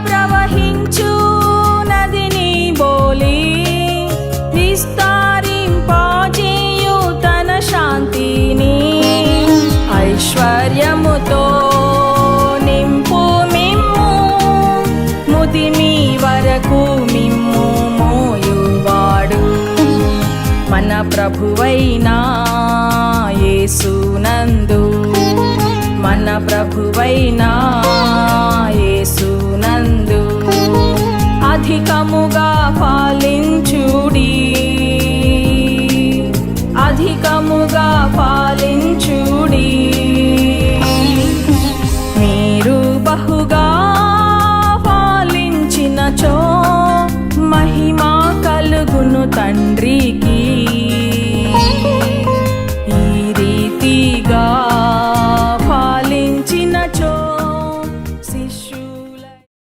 ప్రవహించు నదిని బోలి విస్తారింపజేయు తన శాంతిని ఐశ్వర్యముతో నింపు మిమ్ము ముదిమి వరకు మిమ్ము మోయువాడు మన ప్రభువైన యేసునందు మన ప్రభువైన యేసునందు అధికముగా